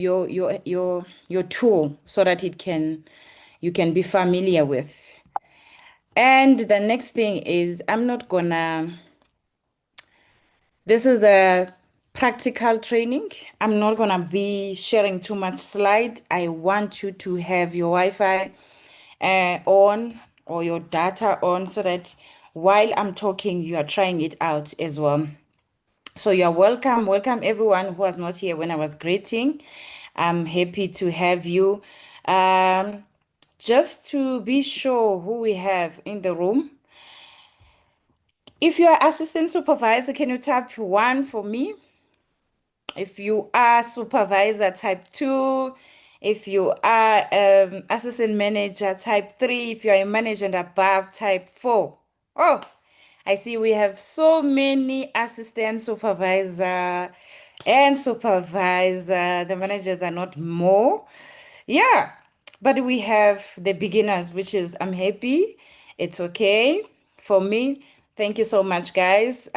your tool so that you can be familiar with. And the next thing is this is the practical training. I'm not gonna be sharing too much slide. I want you to have your Wi-Fi on or your data on so that while I'm talking, you are trying it out as well. So you're welcome. Welcome everyone who was not here when I was greeting. I'm happy to have you. Um, just to be sure who we have in the room. If you're assistant supervisor, can you type one for me? If you are supervisor, type two. If you are assistant manager, type three. If you're a manager and above, type four. Oh, I see we have so many assistant supervisor and supervisor. The managers are not more. Yeah, but we have the beginners, which is I'm happy. It's okay for me. Thank you so much, guys.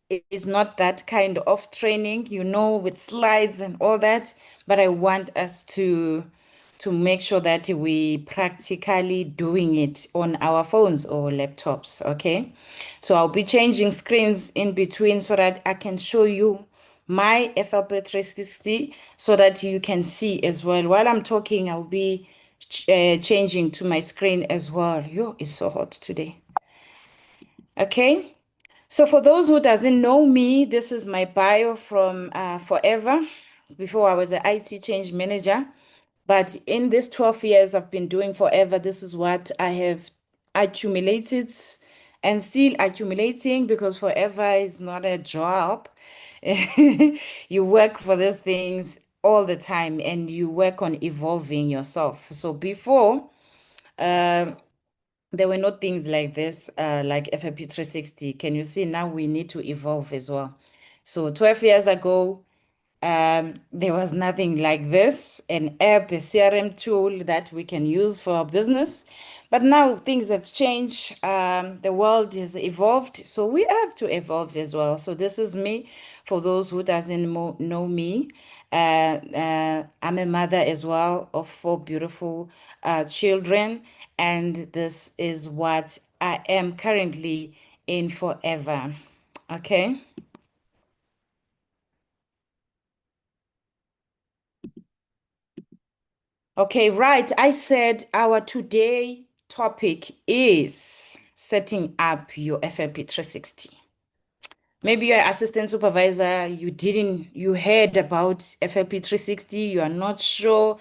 It is not that kind of training, with slides and all that, but I want us to make sure that we practically doing it on our phones or laptops, okay? So I'll be changing screens in between so that I can show you my FLP 360 so that you can see as well. While I'm talking, I'll be changing to my screen as well. Yo, it's so hot today. Okay. So for those who doesn't know me, this is my bio from forever. Before I was an IT change manager, but in these 12 years I've been doing forever, this is what I have accumulated and still accumulating because forever is not a job. You work for these things all the time and you work on evolving yourself. So before, there were no things like this, like FLP 360. Can you see now we need to evolve as well? So 12 years ago, there was nothing like this, an app, a CRM tool that we can use for our business. But now things have changed. The world has evolved, so we have to evolve as well. So this is me. For those who doesn't know me, I'm a mother as well of four beautiful children, and this is what I am currently in forever. Okay. Okay, right. I said our today topic is setting up your FLP 360. Maybe you're assistant supervisor, you heard about FLP 360, you are not sure.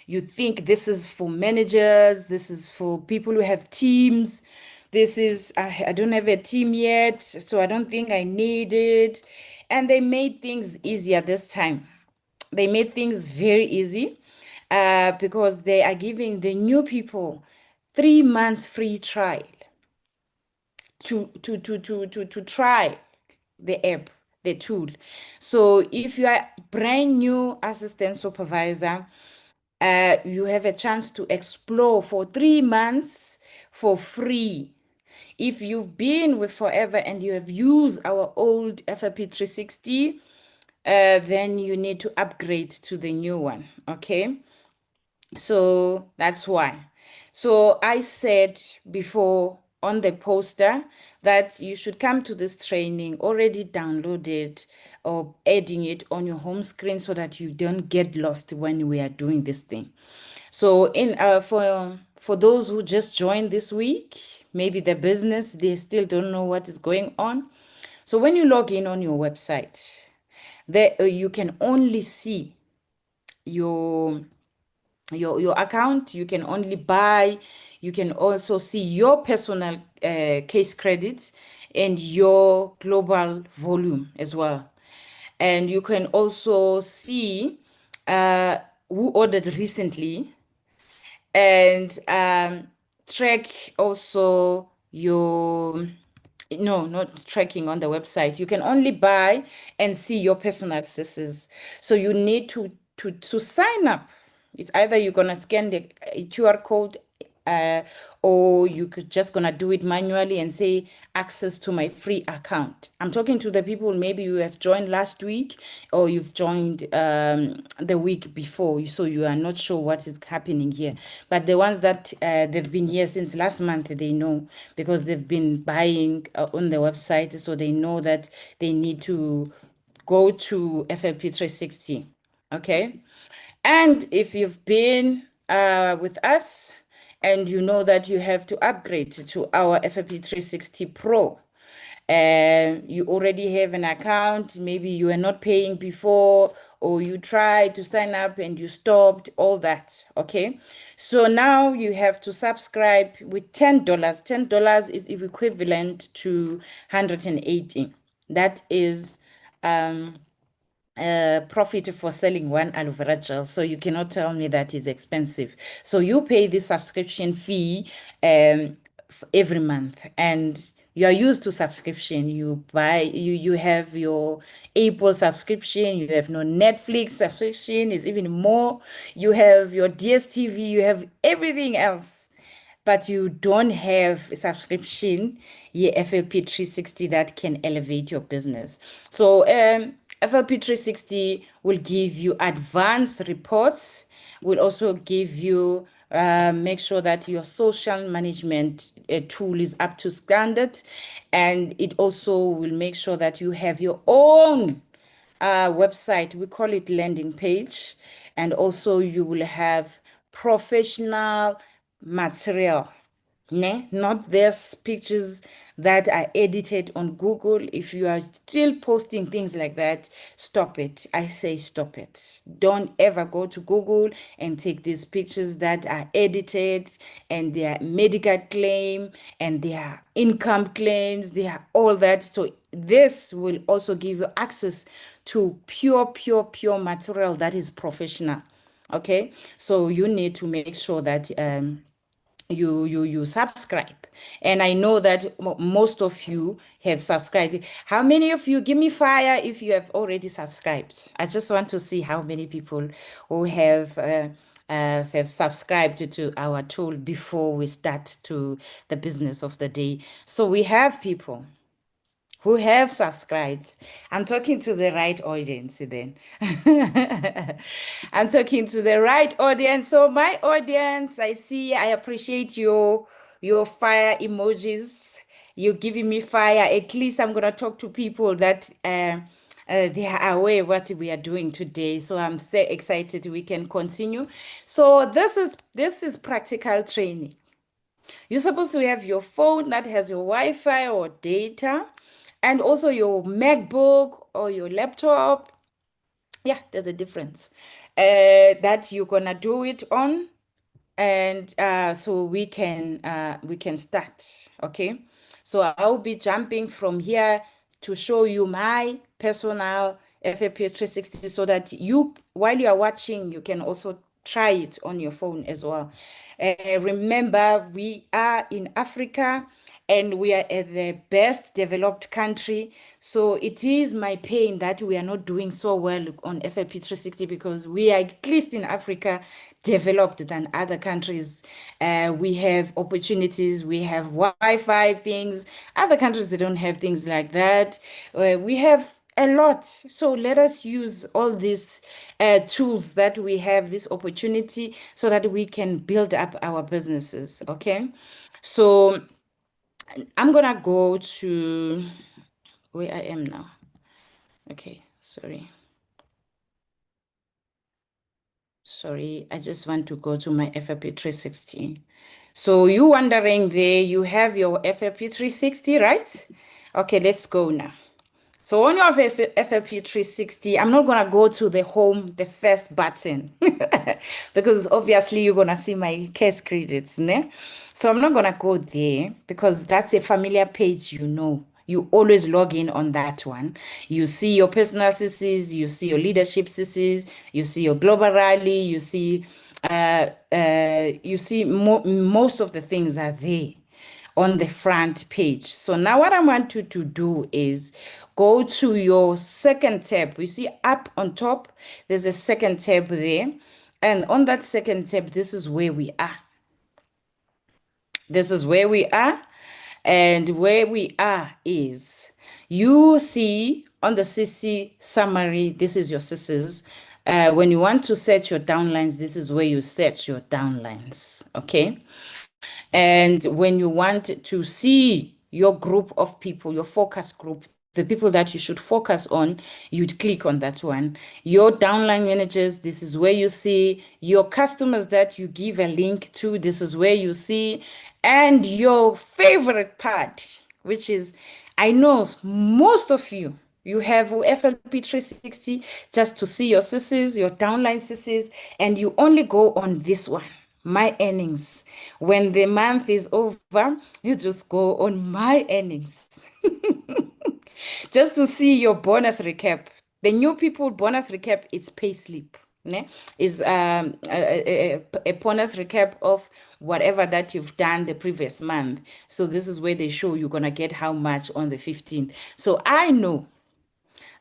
You think this is for managers, this is for people who have teams. I don't have a team yet, so I don't think I need it. And they made things easier this time. They made things very easy because they are giving the new people 3 months free trial to try the app, the tool. So if you are brand new assistant supervisor, you have a chance to explore for 3 months for free. If you've been with Forever and you have used our old FLP 360, then you need to upgrade to the new one. Okay. So that's why. So I said before on the poster that you should come to this training already downloaded or adding it on your home screen so that you don't get lost when we are doing this thing. So in for those who just joined this week, maybe the business, they still don't know what is going on. So when you log in on your website, there you can only see your your account. You can only buy. You can also see your personal case credits and your global volume as well. And you can also see uh, who ordered recently and track also your no, not tracking on the website. You can only buy and see your personal accesses. So you need to sign up. It's either you're gonna scan the QR code or you could just gonna do it manually and say access to my free account. I'm talking to the people maybe you have joined last week or you've joined the week before, so you are not sure what is happening here. But the ones that they've been here since last month, they know because they've been buying on the website, so they know that they need to go to FLP 360. Okay. And if you've been with us and you know that you have to upgrade to our FLP 360 Pro, you already have an account, maybe you were not paying before, or you tried to sign up and you stopped, all that. Okay. So now you have to subscribe with $10. $10 is equivalent to 180. That is profit for selling one aloe vera gel. So you cannot tell me that is expensive. So you pay this subscription fee every month, and you are used to subscription. You buy, you have your Apple subscription, you have no Netflix subscription, is even more. You have your DSTV, you have everything else, but you don't have a subscription, yeah, FLP 360 that can elevate your business. So FLP 360 will give you advanced reports, will also give you make sure that your social management tool is up to standard, and it also will make sure that you have your own website. We call it landing page, and also you will have professional material, ne? Not these pictures that are edited on Google. If you are still posting things like that, stop it. I say stop it. Don't ever go to Google and take these pictures that are edited and their medical claim and their income claims, they are all that. So this will also give you access to pure material that is professional. Okay, so you need to make sure that you subscribe, and I know that most of you have subscribed. How many of you, give me fire if you have already subscribed? I just want to see how many people who have subscribed to our tool before we start to the business of the day. So we have people who have subscribed. I'm talking to the right audience then. I'm talking to the right audience. So my audience, I see, I appreciate your fire emojis. You're giving me fire. At least I'm gonna talk to people that they are aware what we are doing today. So I'm so excited we can continue. So this is practical training. You're supposed to have your phone that has your Wi-Fi or data, and also your MacBook or your laptop. Yeah, there's a difference. That you're gonna do it on, and so we can start. Okay, so I'll be jumping from here to show you my personal FAP 360, so that you, while you are watching, you can also try it on your phone as well. Remember, we are in Africa and we are at the best developed country. So it is my pain that we are not doing so well on FLP 360, because we are, at least in Africa, developed than other countries. We have opportunities, we have Wi-Fi things. Other countries, they don't have things like that. We have a lot. So let us use all these tools that we have, this opportunity, so that we can build up our businesses. Okay. So I'm gonna go to where I am now. Okay, sorry. Sorry, I just want to go to my FLP 360. So you wondering there, you have your FLP 360, right? Okay, let's go now. So on your FLP 360, I'm not gonna go to the home, the first button, because obviously you're gonna see my case credits, ne? So I'm not gonna go there because that's a familiar page, you know. You always log in on that one. You see your personal CCs, you see your leadership CCs, you see your global rally, you see most of the things are there on the front page. So now what I want you to do is go to your second tab. You see up on top, there's a second tab there. And on that second tab, this is where we are. This is where we are. And where we are is you see on the CC summary, this is your CCs. When you want to set your downlines, this is where you set your downlines. Okay. And when you want to see your group of people, your focus group, the people that you should focus on, you'd click on that one. Your downline managers, this is where you see your customers that you give a link to, this is where you see, and your favorite part, which is, I know most of you, you have FLP 360 just to see your CCs, your downline CCs, and you only go on this one, my earnings. When the month is over, you just go on my earnings just to see your bonus recap. The new people bonus recap is payslip. Ne? Is a bonus recap of whatever that you've done the previous month. So this is where they show you're gonna get how much on the 15th. So I know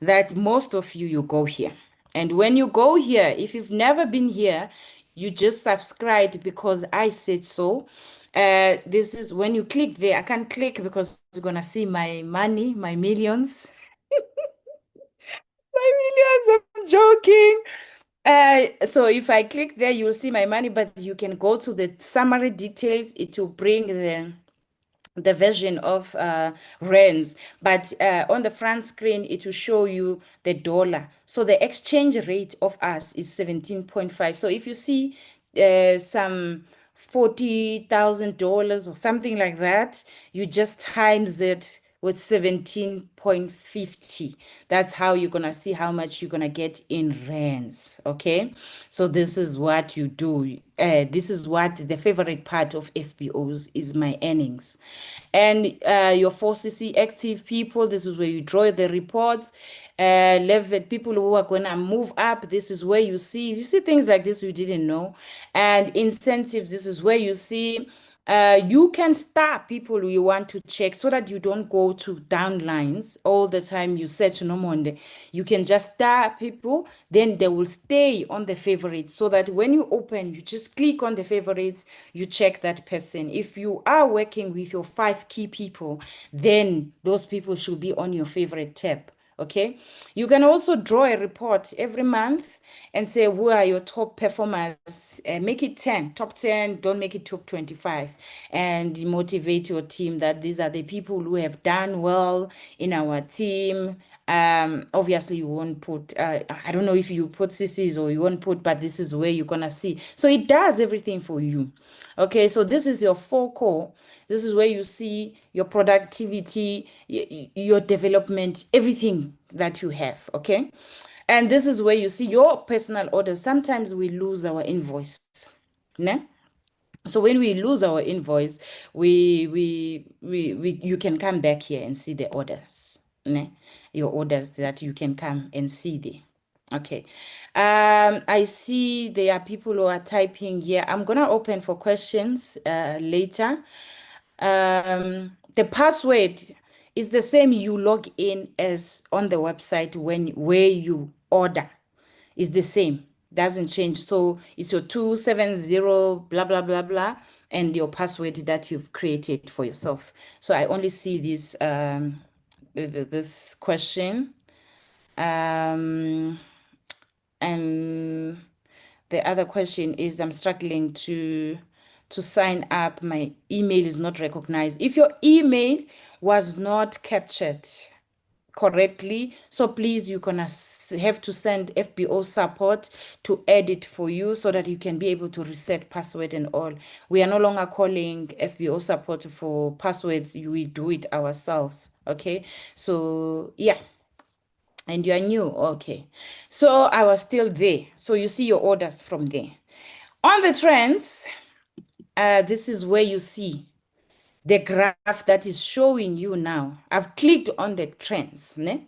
that most of you, you go here. And when you go here, if you've never been here, you just subscribed because I said so. This is when you click there. I can't click because you're gonna see my money, my millions, my millions. I'm joking. So if I click there, you will see my money, but you can go to the summary details. It will bring the version of rands, but on the front screen it will show you the dollar. So the exchange rate of us is 17.5. So if you see some $40,000 or something like that, you just times it with 17.50. That's how you're gonna see how much you're gonna get in rands. Okay, so this is what you do. This is what the favorite part of FBOs is, my earnings. And your 4CC active people, this is where you draw the reports. Level people who are gonna move up, this is where you see things like this you didn't know. And incentives, this is where you see you can star people you want to check so that you don't go to downlines all the time. You search Nomonde. You can just star people, then they will stay on the favorites so that when you open, you just click on the favorites, you check that person. If you are working with your 5 key people, then those people should be on your favorite tab. Okay, you can also draw a report every month and say who are your top performers. Make it 10, top 10, don't make it top 25, and motivate your team that these are the people who have done well in our team. Obviously you won't put I don't know if you put CCs or you won't put, but this is where you're gonna see. So it does everything for you. Okay, so this is your 4 core. This is where you see your productivity, your development, everything that you have. Okay, and this is where you see your personal orders. Sometimes we lose our invoice. Ne? So when we lose our invoice, we you can come back here and see the orders, ne? Your orders that you can come and see there. Okay. I see there are people who are typing here. I'm gonna open for questions later. The password is the same you log in as on the website when where you order is the same, doesn't change. So it's your 270 blah blah blah blah and your password that you've created for yourself. So I only see this this question. And the other question is I'm struggling to sign up. My email is not recognized. If your email was not captured correctly, so please you're gonna have to send FBO support to edit for you so that you can be able to reset password and all. We are no longer calling FBO support for passwords, we do it ourselves. Okay, so yeah, and you are new. Okay, so I was still there, so you see your orders from there. On the trends, this is where you see the graph that is showing you now. I've clicked on the trends, ne?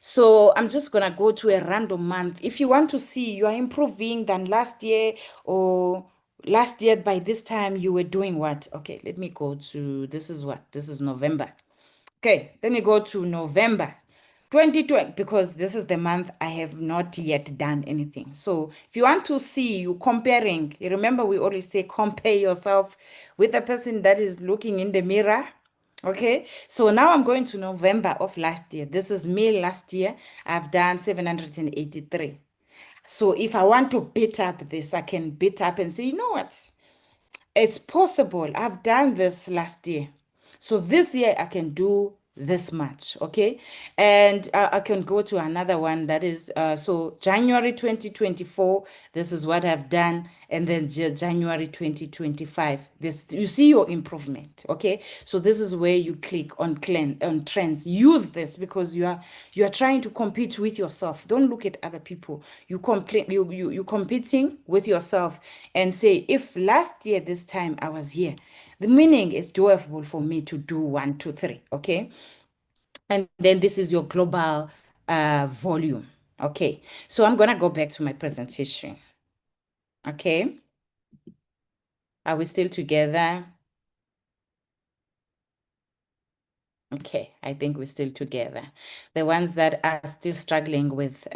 So I'm just gonna go to a random month. If you want to see you are improving than last year, or last year by this time you were doing what? Okay, let me go to, this is what? This is November. Okay, let me go to November. 2020, because this is the month I have not yet done anything. So if you want to see you comparing, you remember we always say compare yourself with the person that is looking in the mirror. Okay, so now I'm going to November of last year. This is May last year. I've done 783. So if I want to beat up this, I can beat up and say, you know what? It's possible. I've done this last year. So this year I can do this much, okay? And I can go to another one that is so January 2024, this is what I've done, and then January 2025. This you see your improvement, okay? So this is where you click on trends. Use this because you are trying to compete with yourself. Don't look at other people. You competing with yourself and say, if last year this time I was here, the meaning is doable for me to do one, two, three. Okay. And then this is your global volume. Okay. So I'm gonna go back to my presentation. Okay. Are we still together? Okay, I think we're still together. The ones that are still struggling with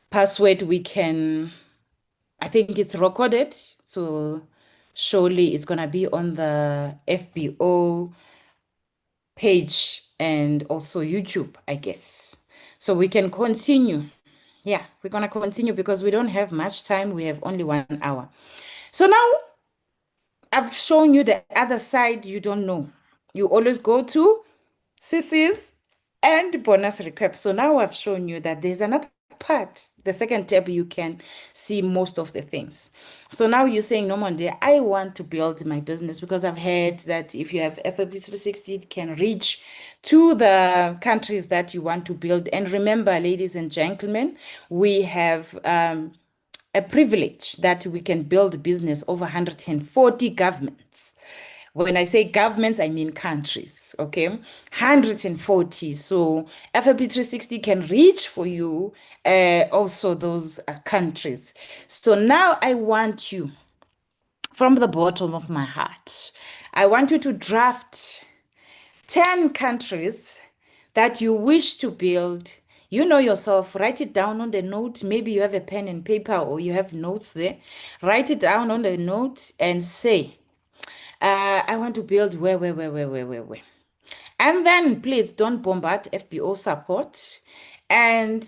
password, I think it's recorded. So surely it's gonna be on the FBO page and also YouTube, I guess. So we can continue. Yeah, we're gonna continue because we don't have much time. We have only 1 hour. So now I've shown you the other side you don't know. You always go to CCs and bonus recap. So now I've shown you that there's another part, the second tab, you can see most of the things. So now you're saying, no, Monday, I want to build my business because I've heard that if you have FLP 360, it can reach to the countries that you want to build. And remember, ladies and gentlemen, we have a privilege that we can build business over 140 governments. When I say governments, I mean countries, okay? 140. So FLP 360 can reach for you also those countries. So now I want you, from the bottom of my heart, I want you to draft 10 countries that you wish to build. You know yourself, write it down on the note. Maybe you have a pen and paper or you have notes there. Write it down on the note and say, I want to build where. And then please don't bombard FBO support and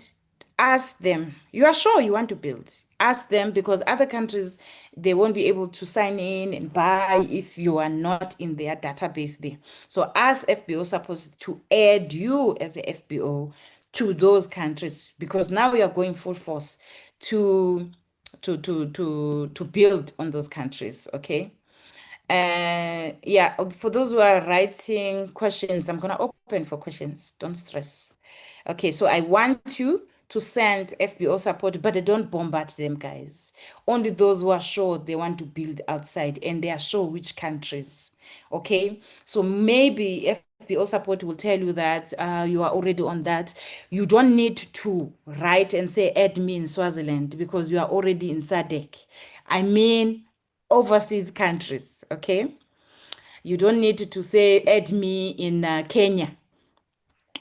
ask them, you are sure you want to build? Ask them because other countries, they won't be able to sign in and buy if you are not in their database there. So ask FBO support to add you as a FBO to those countries because now we are going full force to to build on those countries, okay? Yeah, for those who are writing questions, I'm gonna open for questions. Don't stress. Okay, so I want you to send FBO support, but don't bombard them, guys. Only those who are sure they want to build outside and they are sure which countries. Okay, so maybe FBO support will tell you that you are already on that. You don't need to write and say add me in Swaziland because you are already in SADC. I mean, overseas countries, okay? You don't need to say add me in Kenya.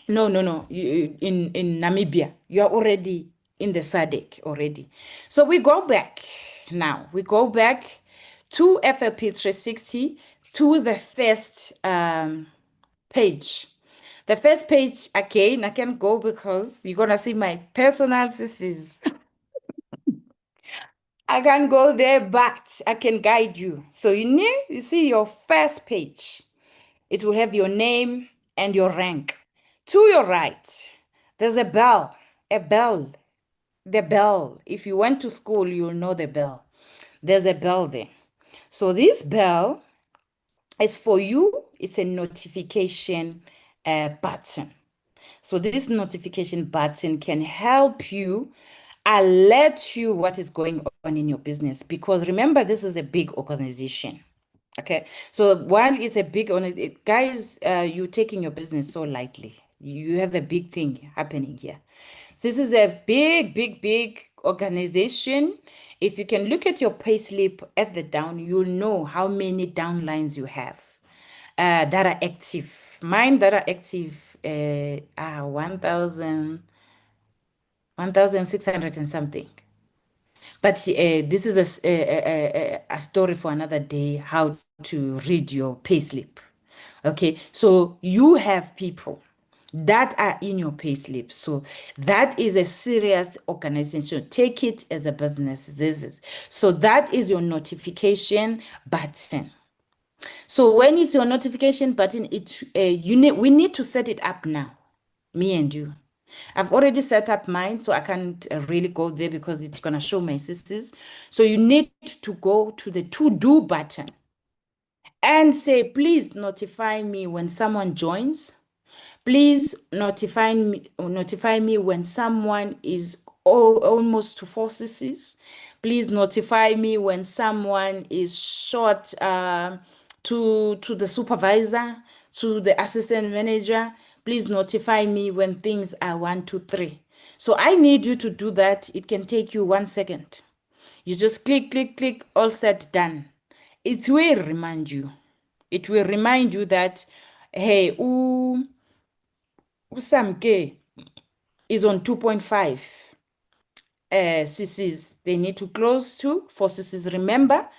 No. In Namibia, you are already in the SADC already. So we go back now. We go back to FLP 360 to the first page. The first page again, I can go because you're gonna see my personal. This is I can go there, but I can guide you. So you see your first page. It will have your name and your rank. To your right, there's a bell. A bell. The bell. If you went to school, you'll know the bell. There's a bell there. So this bell is for you. It's a notification button. So this notification button can help you alert you what is going on in your business because remember this is a big organization. Okay, so while it's a big guys, you're taking your business so lightly. You have a big thing happening here. This is a big organization. If you can look at your payslip at the down, you'll know how many downlines you have that are active. Mine that are active 1,000, 1,600 and something. But this is a story for another day, how to read your payslip. Okay, so you have people that are in your payslip. So that is a serious organization. Take it as a business. This is so that is your notification button. So when it's your notification button, we need to set it up now, me and you. I've already set up mine, so I can't really go there because it's gonna show my sisters. So you need to go to the to do button and say, please notify me when someone joins. Please notify me when someone is almost to 4 CCs. Please notify me when someone is short to the supervisor, to the assistant manager. Please notify me when things are 1, 2, 3. So I need you to do that. It can take you 1 second. You just click, click, click, all set, done. It will remind you. It will remind you that, hey, Usamke is on 2.5 CCs. They need to close to 4 CCs. Remember,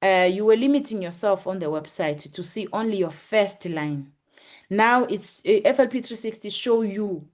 you were limiting yourself on the website to see only your first line. Now it's FLP 360 show you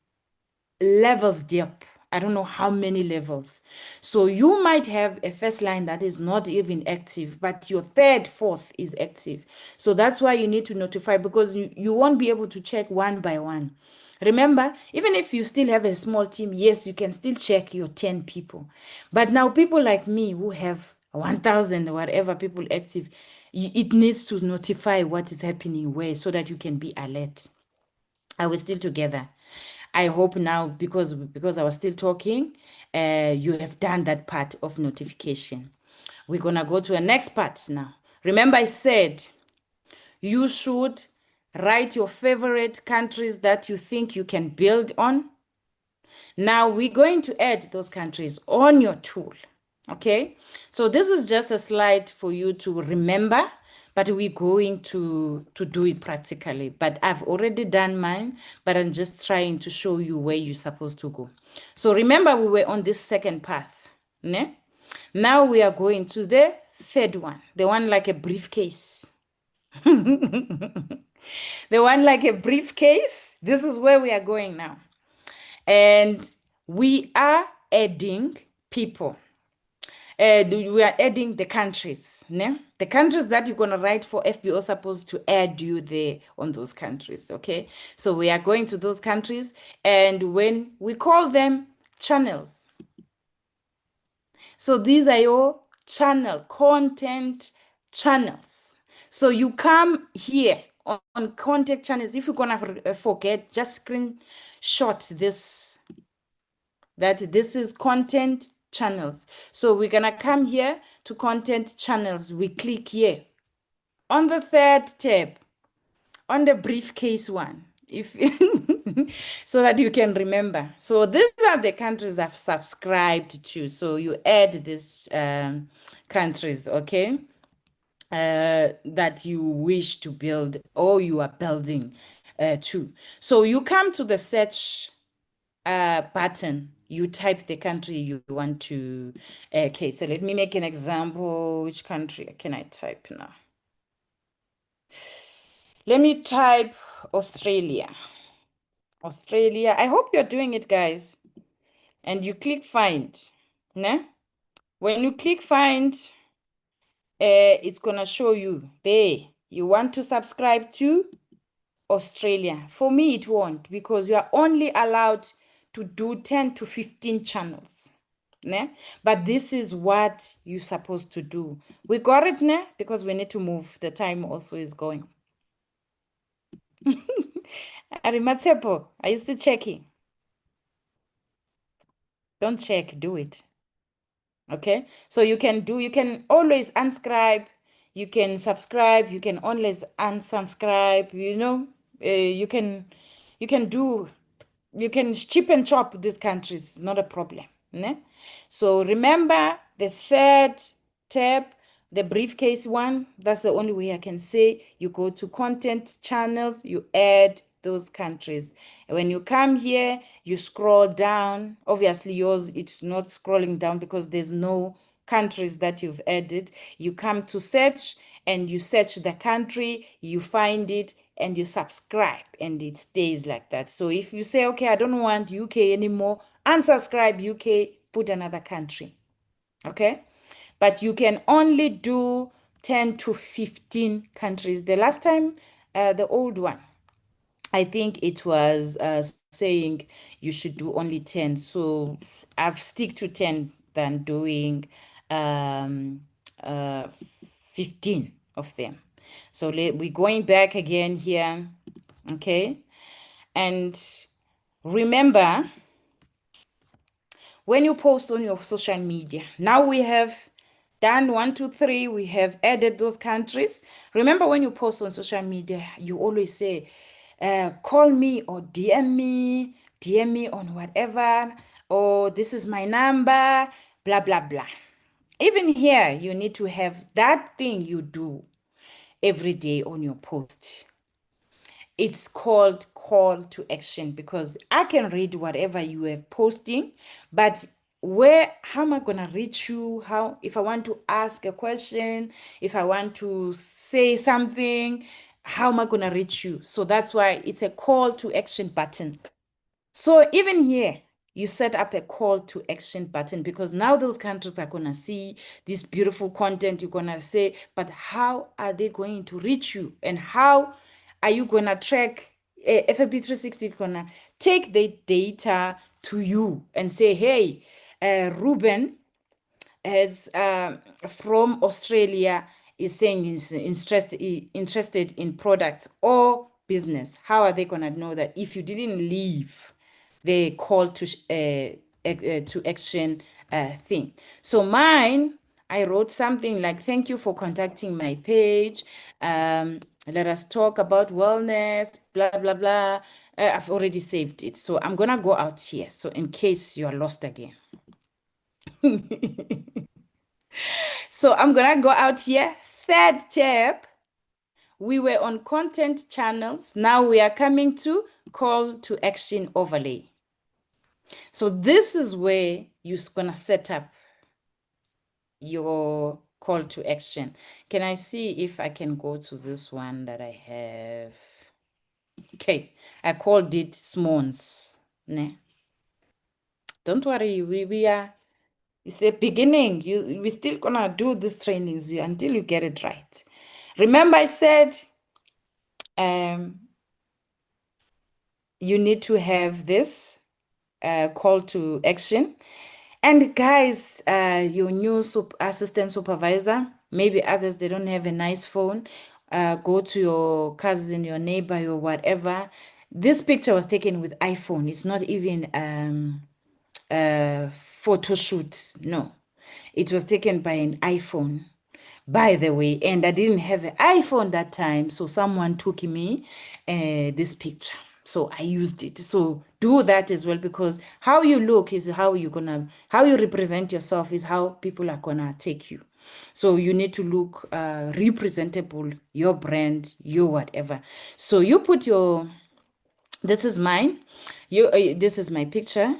levels deep. I don't know how many levels. So you might have a first line that is not even active, but your third, fourth is active. So that's why you need to notify, because you won't be able to check one by one. Remember, even if you still have a small team, yes, you can still check your 10 people. But now people like me who have 1,000 whatever people active, it needs to notify what is happening where so that you can be alert. Are we still together? I hope now, because I was still talking, you have done that part of notification. We're gonna go to the next part now. Remember, I said you should write your favorite countries that you think you can build on. Now we're going to add those countries on your tool. Okay, so this is just a slide for you to remember, but we're going to do it practically. But I've already done mine, but I'm just trying to show you where you're supposed to go. So remember, we were on this second path. Ne? Now we are going to the third one, the one like a briefcase. The one like a briefcase. This is where we are going now. And we are adding people. We are adding the countries. Ne? The countries that you're going to write for FBO supposed to add you there on those countries. Okay. So we are going to those countries. And when we call them channels. So these are your content channels. So you come here on contact channels. If you're going to forget, just screenshot this, that this is content channels. So we're going to come here to content channels. We click here on the third tab, on the briefcase one, if so that you can remember. So these are the countries I've subscribed to. So you add these countries, okay, that you wish to build or you are building to. So you come to the search button, you type the country you want to. Okay, so let me make an example. Which country can I type now? Let me type Australia. Australia. I hope you're doing it, guys. And you click find. Ne? When you click find, it's gonna show you there. You want to subscribe to Australia. For me, it won't, because you are only allowed to do 10 to 15 channels. Ne? But this is what you're supposed to do. We got it, ne? Because we need to move. The time also is going. Arimatsepo, are you still checking? Don't check, do it. Okay, so you can always unsubscribe, you can subscribe, you can always unsubscribe, you can chip and chop these countries, not a problem. Ne? So remember the third tab, the briefcase one, that's the only way I can say. You go to content channels, you add those countries. When you come here, you scroll down. Obviously, yours, it's not scrolling down because there's no countries that you've added. You come to search and you search the country, you find it, and you subscribe, and it stays like that. So if you say, okay, I don't want UK anymore, unsubscribe UK, put another country. Okay? But you can only do 10 to 15 countries. The last time, the old one, I think it was saying you should do only 10. So I've stick to 10 than doing um, uh, 15 of them. So we're going back again here. Okay. And remember, when you post on your social media, now we have done 1, 2, 3, we have added those countries. Remember, when you post on social media, you always say, call me or DM me on whatever, or this is my number, blah, blah, blah. Even here, you need to have that thing you do every day on your post. It's called call to action, because I can read whatever you have posting, but how am I gonna reach you? How, if I want to ask a question, if I want to say something, how am I gonna reach you? So that's why it's a call to action button. So even here, you set up a call to action button, because now those countries are going to see this beautiful content you're going to say, but how are they going to reach you? And how are you going to track? FLP 360 is going to take the data to you and say, hey, Ruben as from Australia is saying he's interested in products or business. How are they going to know that if you didn't leave the call to action thing? So mine, I wrote something like, thank you for contacting my page. Let us talk about wellness, blah, blah, blah. I've already saved it. So I'm going to go out here. So in case you're lost again. So I'm gonna go out here. Third tip, we were on content channels. Now we are coming to call to action overlay. So this is where you're gonna set up your call to action. Can I see if I can go to this one that I have? Okay, I called it Smons. Ne? Don't worry, we are, it's the beginning. We're still gonna do these trainings until you get it right. Remember, I said you need to have this call to action. And guys, your new assistant supervisor, maybe others, they don't have a nice phone. Go to your cousin, your neighbor, or whatever. This picture was taken with iPhone. It's not even photo shoot. No, it was taken by an iPhone, by the way, and I didn't have an iPhone that time, so someone took me this picture, so I used it. So do that as well, because how you look is how you represent yourself is how people are gonna take you. So you need to look representable, your brand, your whatever. So you put your, this is mine, this is my picture.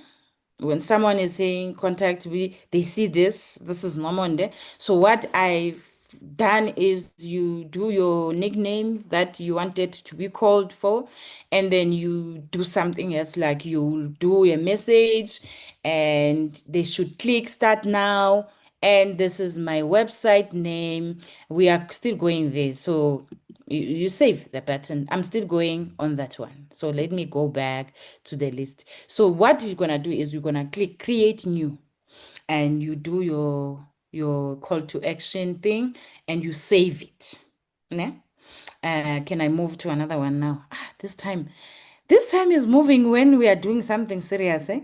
When someone is saying contact me, they see this is Nomonde. So what I've done is you do your nickname that you wanted to be called for, and then you do something else, like you do a message and they should click start now, and this is my website name. We are still going there, so you save the button. I'm still going on that one. So let me go back to the list. So what you're gonna do is you're gonna click create new, and you do your call to action thing, and you save it. Yeah. Can I move to another one now? This time is moving when we are doing something serious, eh?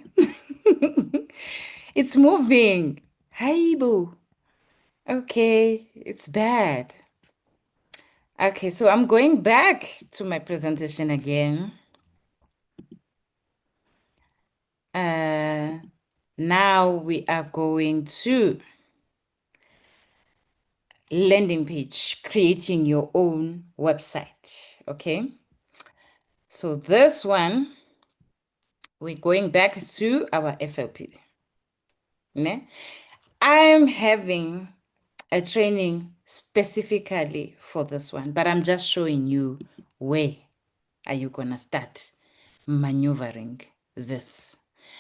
It's moving. Hi, boo. Okay, it's bad. Okay, so I'm going back to my presentation again. Now we are going to landing page, creating your own website. Okay. So this one, we're going back to our FLP. Ne? I'm having a training specifically for this one, but I'm just showing you where are you gonna start maneuvering this.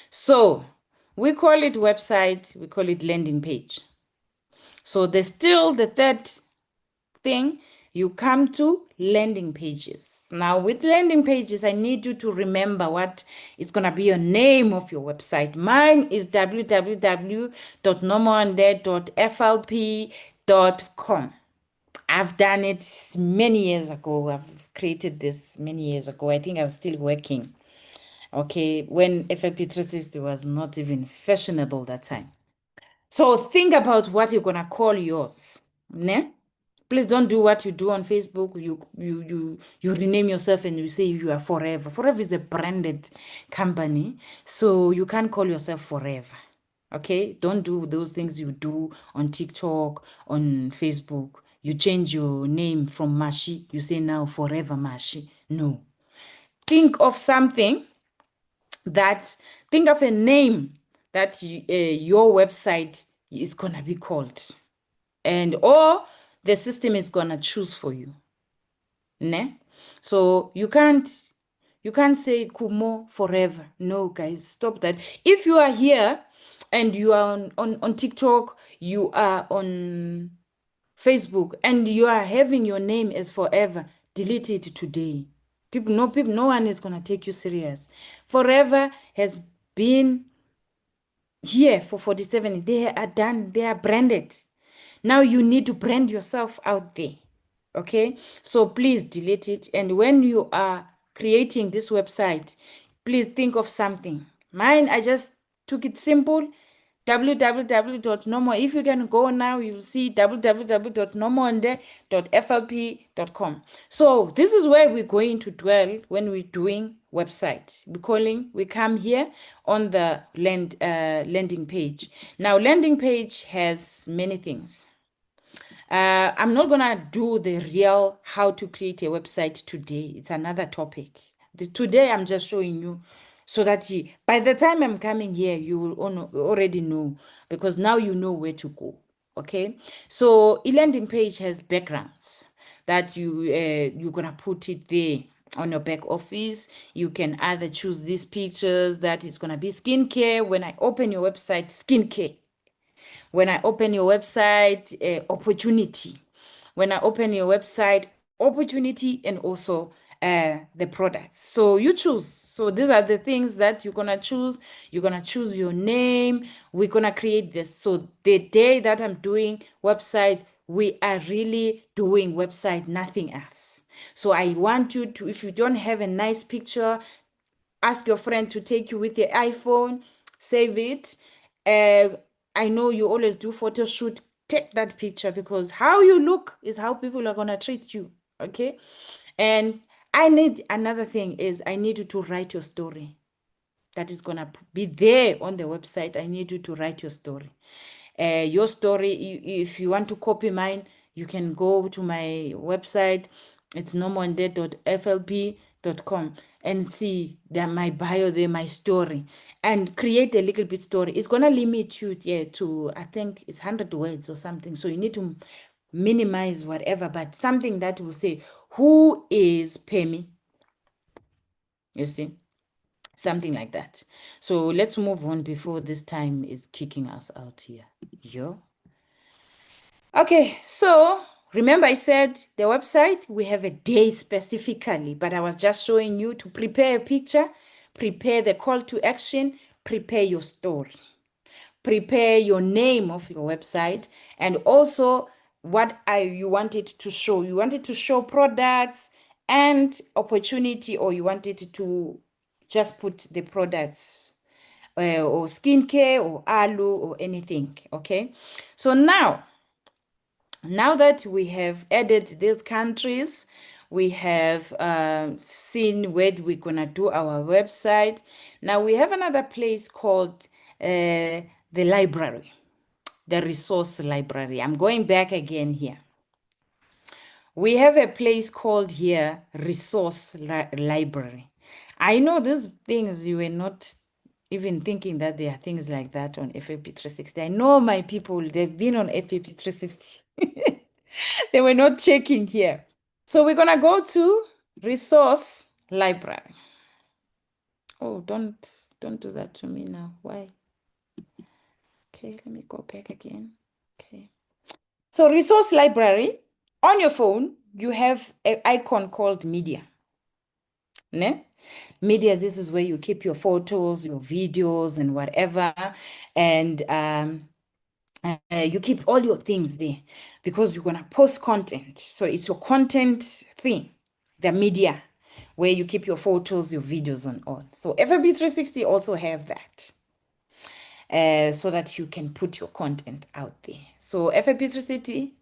So we call it website, we call it landing page. So there's still the third thing, you come to landing pages. Now with landing pages, I need you to remember what is going to be your name of your website. Mine is www.nomonde.flp.com. I've done it many years ago. I've created this many years ago. I think I was still working. Okay, when FLP 360 was not even fashionable that time. So think about what you're gonna call yours. Ne? Please don't do what you do on Facebook. You rename yourself and you say you are Forever. Forever is a branded company, so you can't call yourself Forever. Okay? Don't do those things you do on TikTok, on Facebook. You change your name from Mashi, you say now Forever Mashi. No. Think of something think of a name that your website is gonna be called, and or the system is gonna choose for you. Ne? So you can't say Kumo Forever. No, guys, stop that. If you are here and you are on TikTok, you are on Facebook, and you are having your name as Forever, delete it today. No one is gonna take you serious. Forever has been here for 47. They are done, they are branded. Now you need to brand yourself out there. Okay, so please delete it. And when you are creating this website, please think of something. Mine, I just took it simple, www.nomo. If you can go now, you'll see www.nomonde.flp.com. So this is where we're going to dwell when we're doing website. We come here on the landing page. Now, landing page has many things. I'm not gonna do the real how to create a website today. It's another topic. Today I'm just showing you so that by the time I'm coming here, you will already know, because now you know where to go. Okay, so a landing page has backgrounds that you're gonna put it there on your back office. You can either choose these pictures that is gonna be skincare. When I open your website, skincare. When I open your website, opportunity. When I open your website, opportunity, and also the products. So you choose. So these are the things that you're gonna choose. You're gonna choose your name. We're gonna create this. So the day that I'm doing website, we are really doing website, nothing else. So I want you to, if you don't have a nice picture, ask your friend to take you with your iPhone, save it. I know you always do photo shoot. Take that picture, because how you look is how people are gonna treat you. Okay, and I need another thing is I need you to write your story. That is gonna be there on the website. I need you to write your story. Your story. If you want to copy mine, you can go to my website. It's nomonde.flp.com and see that my bio there, my story, and create a little bit story. It's gonna limit you to I think it's 100 words or something. So you need to minimize whatever, but something that will say who is Pemi. You see, something like that. So let's move on before this time is kicking us out here. Yo. Okay, so remember I said the website, we have a day specifically, but I was just showing you to prepare a picture, prepare the call to action, prepare your story, prepare your name of your website, and also what you want it to show. You want it to show products and opportunity, or you want it to just put the products or skincare or alu or anything. Okay, so now that we have added these countries, we have seen where we're gonna do our website. Now we have another place called the library, the resource library. I'm going back again here. We have a place called here Resource Library. I know these things you were not even thinking that there are things like that on FLP 360. I know my people, they've been on FLP 360. They were not checking here. So we're gonna go to Resource Library. Oh, don't do that to me now. Why? Okay, let me go back again. Okay. So Resource Library, on your phone, you have an icon called Media. Ne? Media, this is where you keep your photos, your videos, and whatever. And you keep all your things there because you're going to post content. So it's your content thing, the media, where you keep your photos, your videos, and all. So FB 360 also have that. So that you can put your content out there. So FAP 360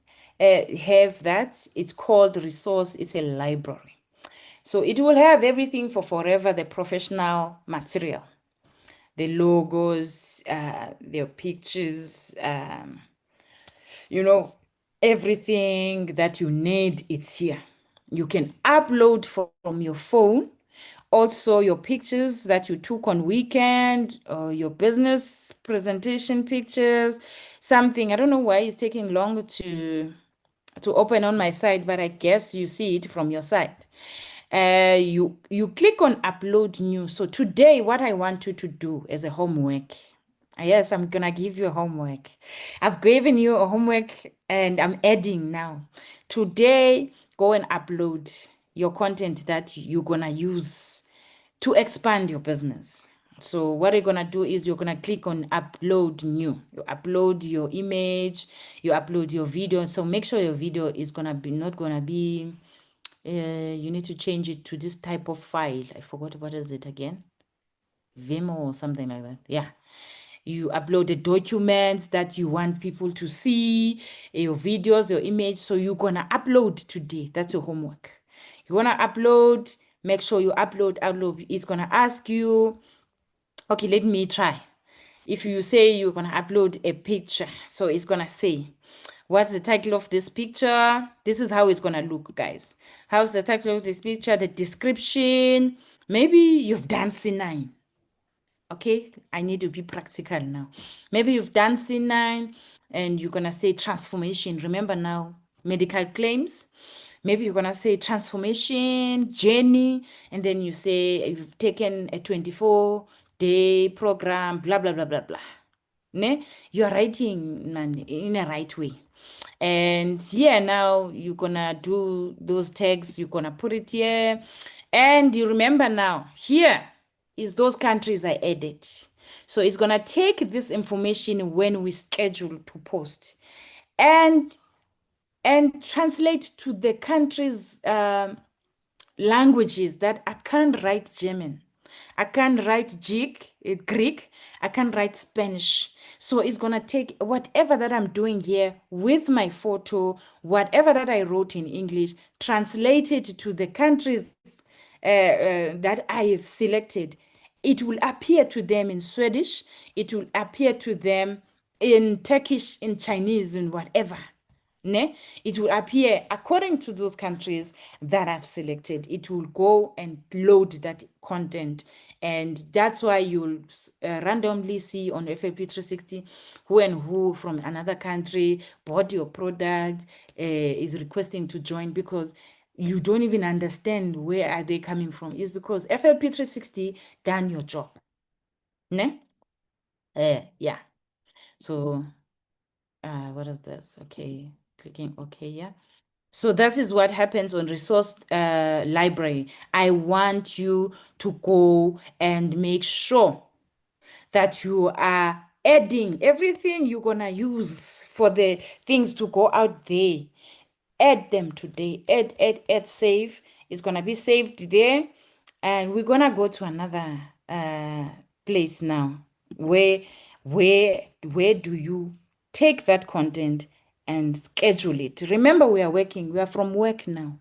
have that. It's called Resource. It's a library. So it will have everything for forever, the professional material, the logos, their pictures, you know, everything that you need, it's here. You can upload from your phone. Also, your pictures that you took on weekend, or your business presentation pictures, something. I don't know why it's taking long to open on my side, but I guess you see it from your side. You click on upload new. So today, what I want you to do as a homework. Yes, I'm gonna give you a homework. I've given you a homework and I'm adding now. Today, go and upload your content that you're gonna use to expand your business. So what you're gonna do is you're gonna click on upload new. You upload your image, you upload your video. So make sure your video is gonna be not gonna be you need to change it to this type of file. I forgot what is it again. Vimo or something like that. Yeah. You upload the documents that you want people to see, your videos, your image. So you're gonna upload today. That's your homework. You wanna upload, make sure you upload. It's gonna ask you, okay, let me try. If you say you're gonna upload a picture, so it's gonna say, what's the title of this picture? This is how it's gonna look, guys. How's the title of this picture? The description. Maybe you've done C9. Okay, I need to be practical now. Maybe you've done C9 and you're gonna say transformation. Remember now, medical claims. Maybe you're gonna say transformation journey, and then you say you've taken a 24-day program, blah blah blah blah blah. Ne? You are writing in a right way. And yeah, now you're gonna do those tags, you're gonna put it here. And you remember now, here is those countries I added. So it's gonna take this information when we schedule to post and translate to the countries' languages that I can't write German. I can't write Greek. I can't write Spanish. So it's going to take whatever that I'm doing here with my photo, whatever that I wrote in English, translate it to the countries that I have selected. It will appear to them in Swedish. It will appear to them in Turkish, in Chinese, and whatever. Ne? It will appear according to those countries that I've selected. It will go and load that content. And that's why you'll randomly see on FAP 360 who and who from another country bought your product, is requesting to join, because you don't even understand where are they coming from. It's because FLP 360 done your job. Ne? Yeah. So what is this? Okay, clicking okay, yeah. So that is what happens on resource library. I want you to go and make sure that you are adding everything you're gonna use for the things to go out there. Add them today. Add, save. It's gonna be saved there. And we're gonna go to another place now. Where where do you take that content and schedule it? Remember, we are from work now.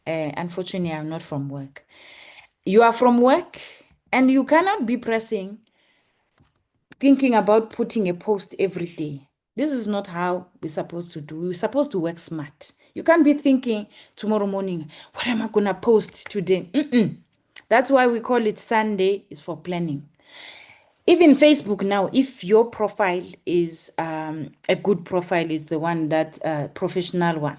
Unfortunately, I'm not from work. You are from work and you cannot be thinking about putting a post every day. This is not how we're supposed to do. We're supposed to work smart. You can't be thinking tomorrow morning, what am I going to post today? That's why we call it Sunday, is for planning. Even Facebook now, if your profile is a good profile, is the one that professional one,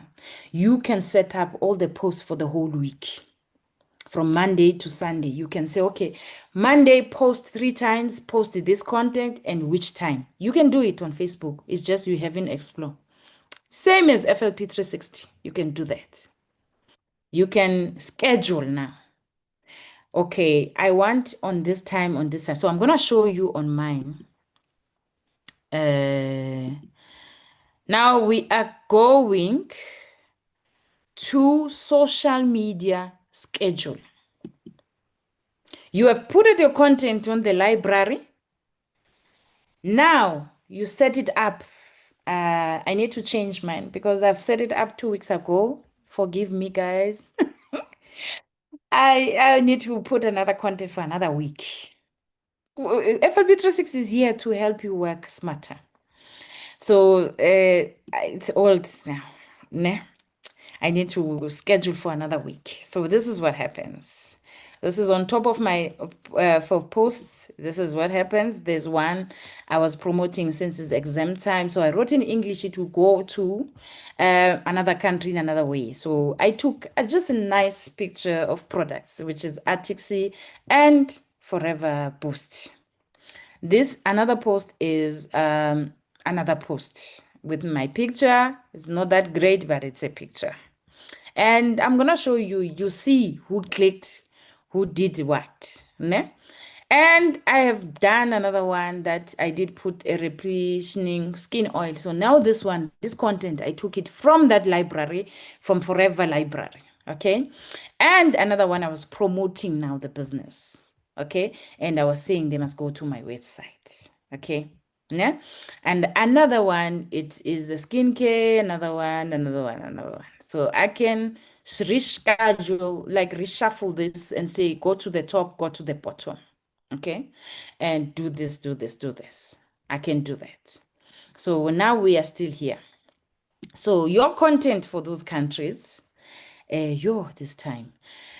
you can set up all the posts for the whole week. From Monday to Sunday, you can say, okay, Monday post 3 times, post this content and which time. You can do it on Facebook. It's just you haven't explored. Same as FLP 360. You can do that. You can schedule now. Okay, I want on this time, on this time. So I'm going to show you on mine. Now we are going to social media schedule. You have put your content on the library. Now you set it up. I need to change mine because I've set it up 2 weeks ago. Forgive me, guys. I need to put another content for another week. FLB 360 is here to help you work smarter. So it's old now. Nah. I need to schedule for another week. So this is what happens. This is on top of my for posts. This is what happens. There's one I was promoting since it's exam time. So I wrote in English it will go to another country in another way. So I took just a nice picture of products, which is Atixi and Forever Boost. This another post is another post with my picture. It's not that great, but it's a picture. And I'm going to show you, you see who clicked, who did what. Ne? And I have done another one that I did put a replenishing skin oil. So now this one, this content, I took it from that library, from Forever Library. Okay. And another one, I was promoting now the business. Okay. And I was saying they must go to my website. Okay. Yeah. And another one, it is a skincare, another one, another one. So I can reschedule, like reshuffle this and say, go to the top, go to the bottom. Okay. And do this, do this, do this. I can do that. So now we are still here. So your content for those countries, this time,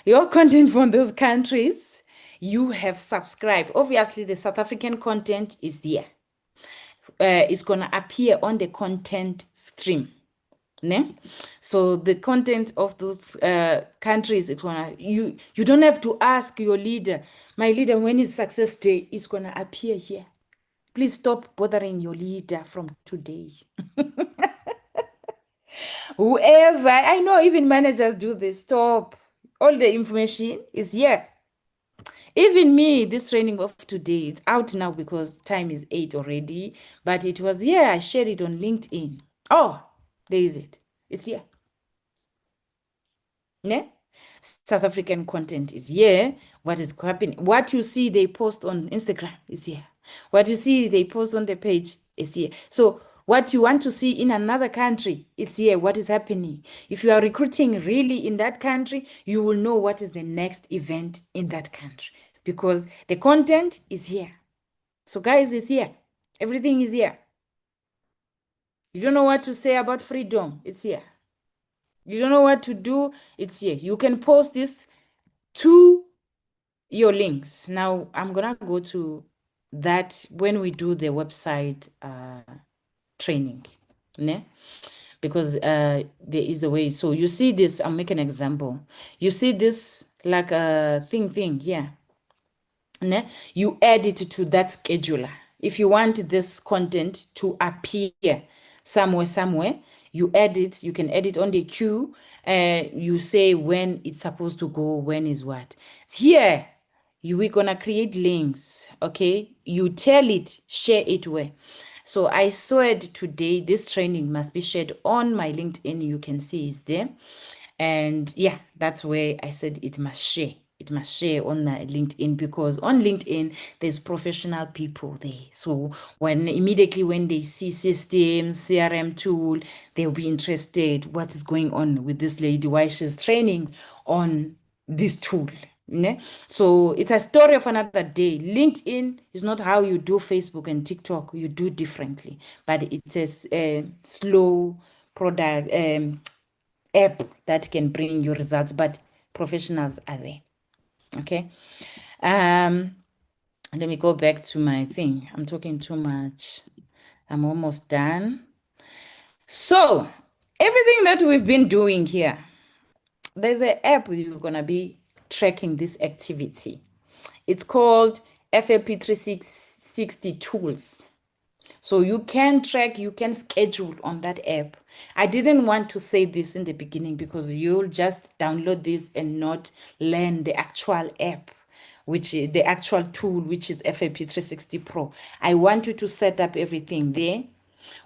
your content from those countries, you have subscribed. Obviously, the South African content is there. It's gonna appear on the content stream. Ne? So the content of those countries, it's gonna you don't have to ask your leader, my leader, when is success day? It's gonna appear here. Please stop bothering your leader from today. Whoever, I know even managers do this. Stop. All the information is here. Even me, this training of today, it's out now because time is 8 already. But it was here. I shared it on LinkedIn. Oh, there is it. It's here. Yeah? South African content is here. What is happening? What you see they post on Instagram is here. What you see they post on the page is here. So what you want to see in another country, it's here. What is happening? If you are recruiting really in that country, you will know what is the next event in that country because the content is here. So guys, it's here. Everything is here. You don't know what to say about freedom, it's here. You don't know what to do, it's here. You can post this to your links. Now, I'm going to go to that when we do the website training. Ne? Because there is a way. So you see this, I'll make an example. You see this like a thing here. Ne? You add it to that scheduler. If you want this content to appear somewhere, you add it. You can add it on the queue. You say when it's supposed to go, when is what. Here, we're going to create links, okay? You tell it, share it where. So I saw it today. This training must be shared on my LinkedIn. You can see it's there. And yeah, that's where I said it must share. It must share on my LinkedIn because on LinkedIn, there's professional people there. So immediately when they see systems, CRM tool, they'll be interested. What is going on with this lady? Why she's training on this tool? Ne? So it's a story of another day. LinkedIn is not how you do Facebook and TikTok. You do differently, but it's a slow product app that can bring you results. But professionals are there. Okay. Let me go back to my thing. I'm talking too much. I'm almost done. So everything that we've been doing here, there's an app you're gonna be tracking this activity. It's called FLP 360 Tools. So you can track, you can schedule on that app. I didn't want to say this in the beginning because you'll just download this and not learn the actual app, which is the actual tool, which is FLP 360 Pro. I want you to set up everything there.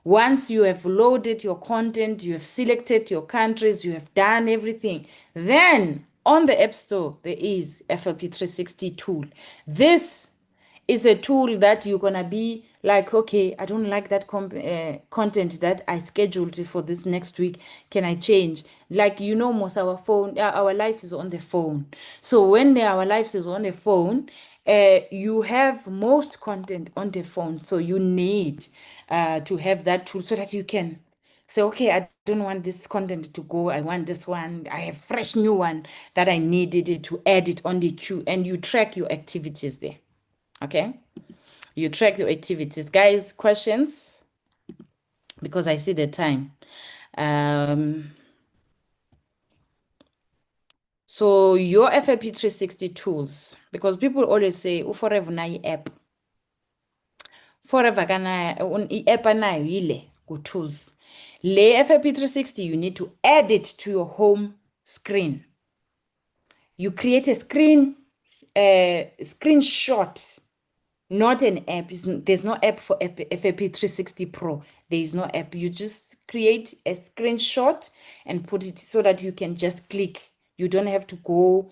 Once you have loaded your content, you have selected your countries, you have done everything, then on the App Store, there is FLP 360 tool. This is a tool that you're going to be like, okay, I don't like that content that I scheduled for this next week. Can I change? Like, most our phone, our life is on the phone. So when our life is on the phone, you have most content on the phone. So you need to have that tool so that you can say, okay, I don't want this content to go. I want this one. I have fresh new one that I needed to add it on the queue. And you track your activities there. Okay, you track your activities. Guys, questions? Because I see the time. So your FLP 360 tools, because people always say, forever na app. Forever kana app anayo ile ku-tools. Le FLP 360, you need to add it to your home screen. You create a screenshot, not an app. There's no app for FLP 360 Pro. There is no app. You just create a screenshot and put it so that you can just click. You don't have to go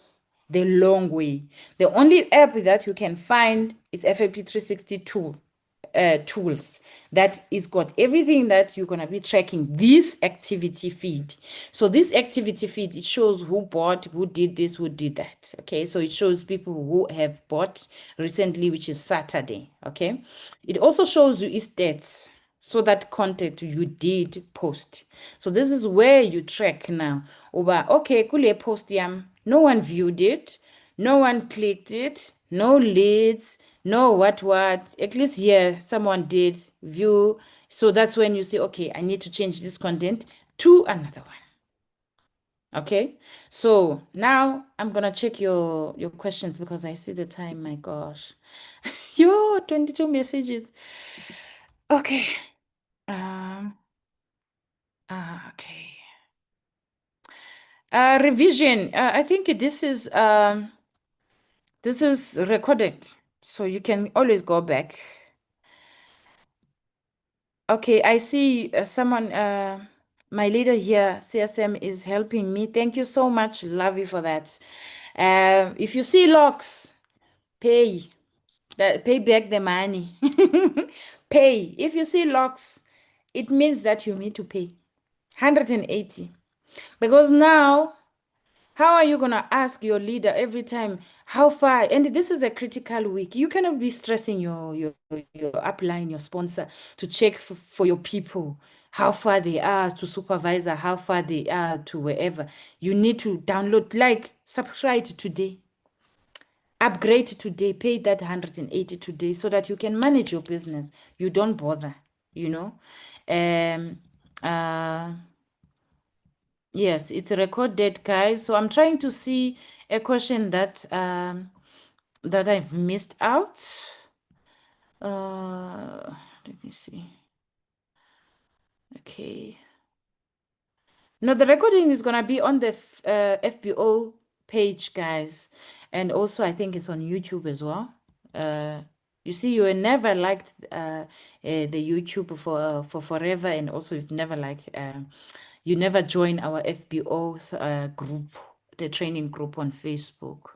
the long way. The only app that you can find is FLP 360 tools that is got everything that you're going to be tracking this activity feed. So this activity feed, it shows who bought, who did this, who did that. Okay, so it shows people who have bought recently, which is Saturday. Okay, it also shows you stats, so that content you did post. So this is where you track now. Okay, kule post yam, no one viewed it, no one clicked it, no leads, no what. At least here, someone did view. So that's when you say, okay, I need to change this content to another one. Okay, so now I'm gonna check your questions because I see the time. My gosh, 22 messages. Okay. Um. Okay. Revision. I think this is recorded, so you can always go back. Okay, I see someone, my leader here, CSM, is helping me. Thank you so much. Love you for that. If you see locks, pay. Pay back the money. Pay. If you see locks, it means that you need to pay 180. Because now, how are you going to ask your leader every time how far? And this is a critical week. You cannot be stressing your upline, your sponsor, to check for your people how far they are to supervisor, how far they are to wherever. You need to download, like, subscribe today, upgrade today, pay that 180 today so that you can manage your business. You don't bother, you know. Um, uh, Yes, it's recorded, guys. So I'm trying to see a question that I've missed out. Let me see. Okay. No, the recording is gonna be on the FBO page, guys, and also I think it's on YouTube as well. You see, you never liked the YouTube for forever, and also you've never liked you never join our FBO group, the training group on Facebook.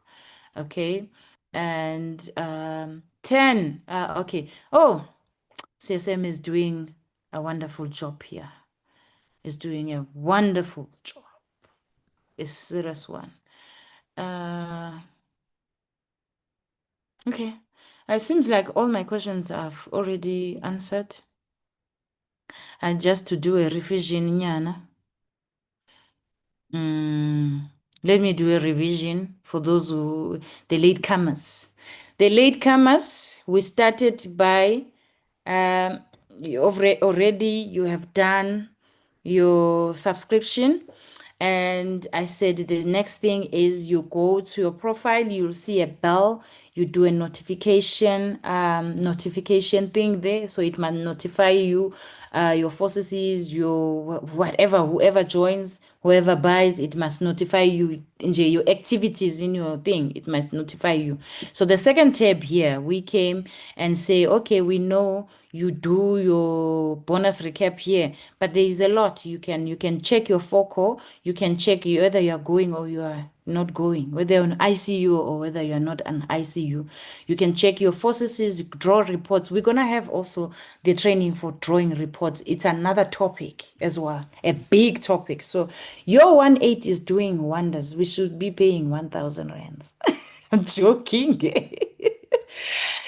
Okay, and 10. Okay. Oh, CSM is doing a wonderful job here. Is doing a wonderful job. A serious one. Okay. It seems like all my questions I've already answered. And just to do a revision, Nyana. Mm, let me do a revision for those who, the latecomers. The latecomers, we started by already you have done your subscription. And I said the next thing is you go to your profile, you'll see a bell, you do a notification thing there, so it might notify you, your forces, your whatever, whoever joins, whoever buys, it must notify you in your activities in your thing, it must notify you. So the second tab here, we came and say, okay, we know you do your bonus recap here, but there is a lot you can check your focal, you can check whether you are going or you are not going, whether you're on ICU or whether you are not an ICU. You can check your forces, draw reports. We're gonna have also the training for drawing reports. It's another topic as well, a big topic. So your 1/8 is doing wonders. We should be paying 1,000 rands. I'm joking.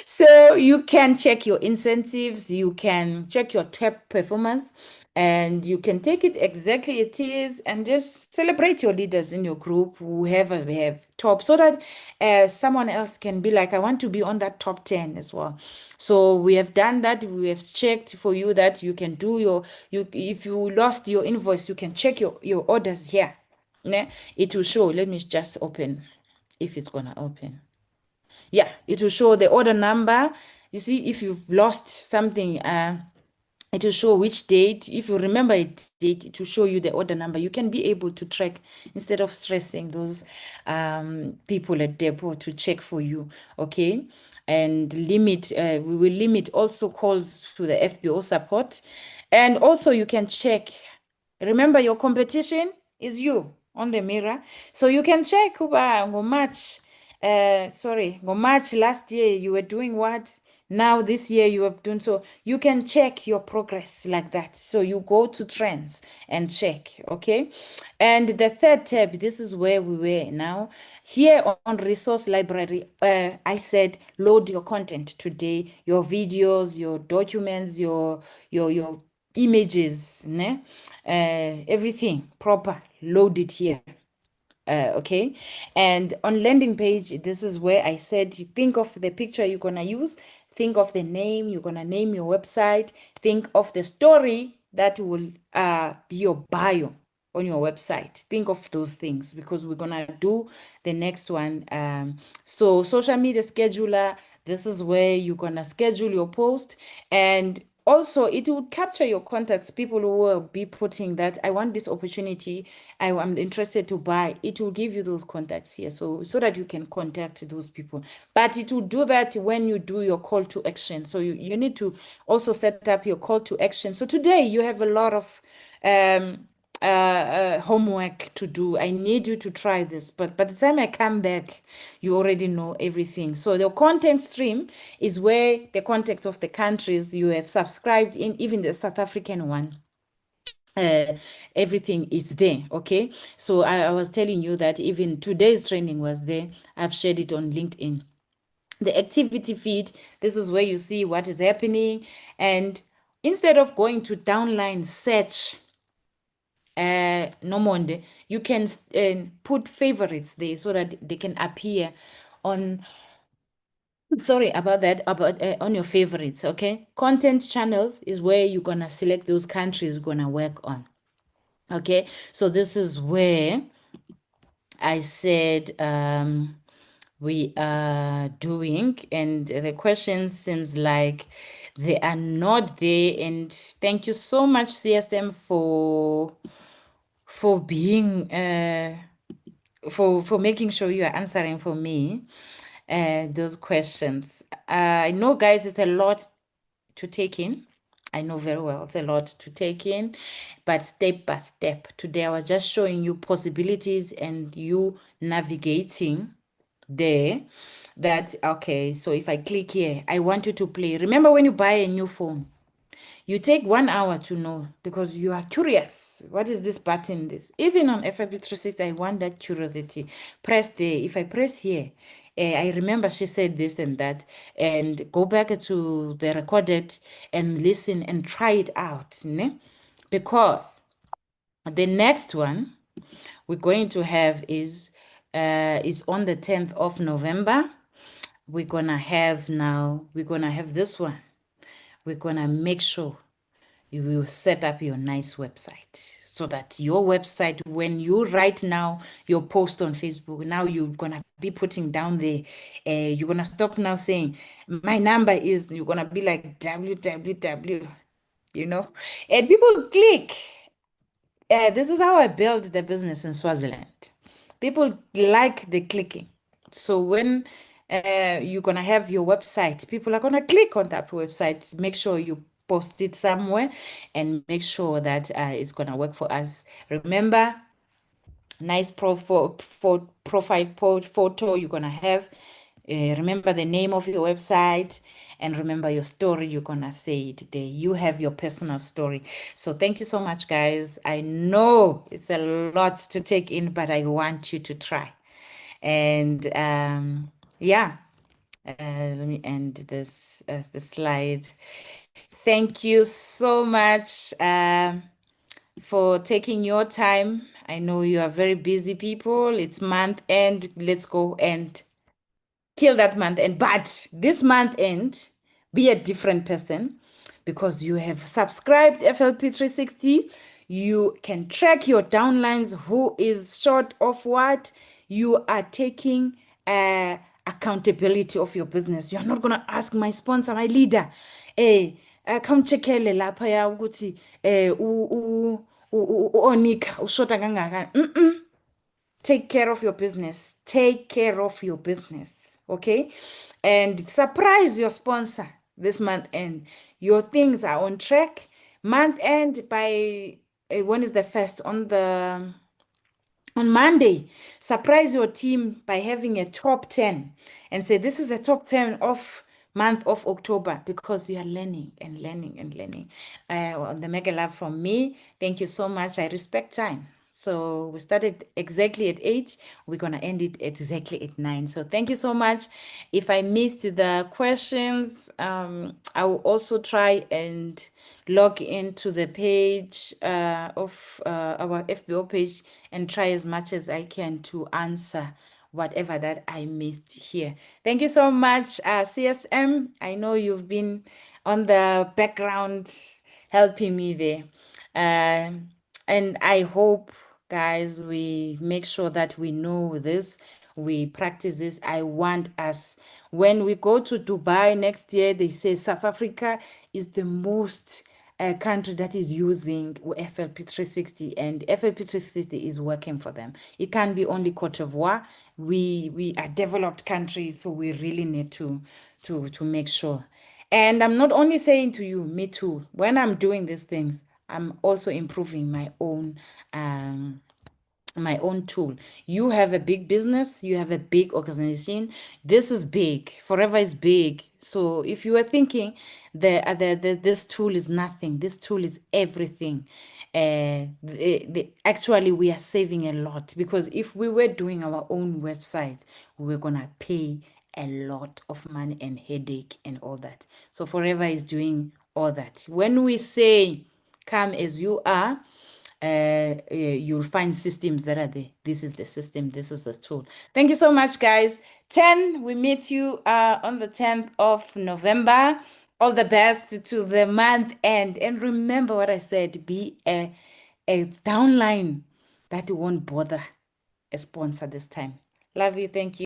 So you can check your incentives, you can check your tap performance, and you can take it exactly it is and just celebrate your leaders in your group, whoever we have top, so that someone else can be like, I want to be on that top 10 as well. So we have done that. We have checked for you that you can do you if you lost your invoice, you can check your orders here. Ne? It will show. Let me just open if it's gonna open. Yeah, it will show the order number. You see, if you've lost something, it will show which date. If you remember a date, it will show you the order number. You can be able to track instead of stressing those people at depot to check for you. Okay. And we will limit also calls to the FBO support. And also, you can check. Remember, your competition is you on the mirror. So you can check go match. Sorry, go match last year you were doing what? Now this year you have done so. You can check your progress like that. So you go to trends and check, okay? And the third tab, this is where we were now. Here on resource library, I said load your content today, your videos, your documents, your images, ne? Everything proper, load it here. Okay. And on landing page, this is where I said, think of the picture you're going to use, think of the name, you're going to name your website, think of the story that will be your bio on your website. Think of those things because we're gonna do the next one. So social media scheduler, this is where you're gonna schedule your post, and also it will capture your contacts, people who will be putting that I want this opportunity, I'm interested to buy. It will give you those contacts here, so that you can contact those people. But it will do that when you do your call to action. So you need to also set up your call to action. So today you have a lot of homework to do. I need you to try this, but by the time I come back, you already know everything. So the content stream is where the contact of the countries you have subscribed in, even the South African one. Uh, Everything is there. Okay, so I was telling you that even today's training was there. I've shared it on LinkedIn. The activity feed, this is where you see what is happening, and instead of going to downline search Nomonde, you can put favorites there so that they can appear on, sorry about that, about on your favorites. Okay, content channels is where you're gonna select those countries you're gonna work on. Okay, so this is where I said we are doing, and the question seems like they are not there. And thank you so much, CSM, for being for making sure you are answering for me those questions. I know, guys, it's a lot to take in. I know very well it's a lot to take in, but step by step. Today I was just showing you possibilities and you navigating there. That okay, so if I click here, I want you to play. Remember when you buy a new phone, you take 1 hour to know because you are curious. What is this button? This even on FLP 360, I want that curiosity. Press there. If I press here, I remember she said this and that, and go back to the recorded and listen and try it out, ne? Because the next one we're going to have is on the 10th of November. We're gonna have this one. We're gonna make sure you will set up your nice website so that your website, when you write now your post on Facebook, now you're gonna be putting down the you're gonna stop now saying my number is, you're gonna be like www, you know, and people click. This is how I built the business in Swaziland. People like the clicking. So when you're gonna have your website, people are gonna click on that website. Make sure you post it somewhere and make sure that it's gonna work for us. Remember, nice profile photo you're gonna have. Remember the name of your website and remember your story. You're gonna say it there. You have your personal story. So thank you so much, guys. I know it's a lot to take in, but I want you to try. And yeah, let me end this as the slide. Thank you so much. For taking your time. I know you are very busy people. It's month end. Let's go and kill that month end. But this month end, be a different person because you have subscribed FLP 360. You can track your downlines, who is short of what. You are taking accountability of your business. You're not going to ask my sponsor, my leader, hey, khawungicheckele lapha ya ukuthi u-Onika ushota kangaka. Take care of your business. Take care of your business. Okay? And surprise your sponsor this month end. Your things are on track. Month end by when is the first? On Monday, surprise your team by having a top 10 and say, this is the top 10 of month of October because we are learning and learning and learning. On the Mega Lab from me, thank you so much. I respect time. So we started exactly at 8. We're going to end it exactly at 9. So thank you so much. If I missed the questions, I will also try and log into the page of our FBO page and try as much as I can to answer whatever that I missed here. Thank you so much, CSM. I know you've been on the background helping me there. And I hope, guys, we make sure that we know this, we practice this. I want us, when we go to Dubai next year, they say South Africa is the most country that is using FLP 360, and FLP 360 is working for them. It can't be only Cote d'Ivoire. We are developed countries, so we really need to make sure. And I'm not only saying to you, me too. When I'm doing these things, I'm also improving my own tool. You have a big business, you have a big organization. This is big. Forever is big. So if you were thinking this tool is nothing, this tool is everything. Actually, we are saving a lot because if we were doing our own website, we were gonna pay a lot of money and headache and all that. So Forever is doing all that. When we say come as you are, you'll find systems that are there. This is the system, this is the tool. Thank you so much, guys. 10, we meet you on the 10th of November. All the best to the month end. And remember what I said, be a downline that won't bother a sponsor this time. Love you. Thank you.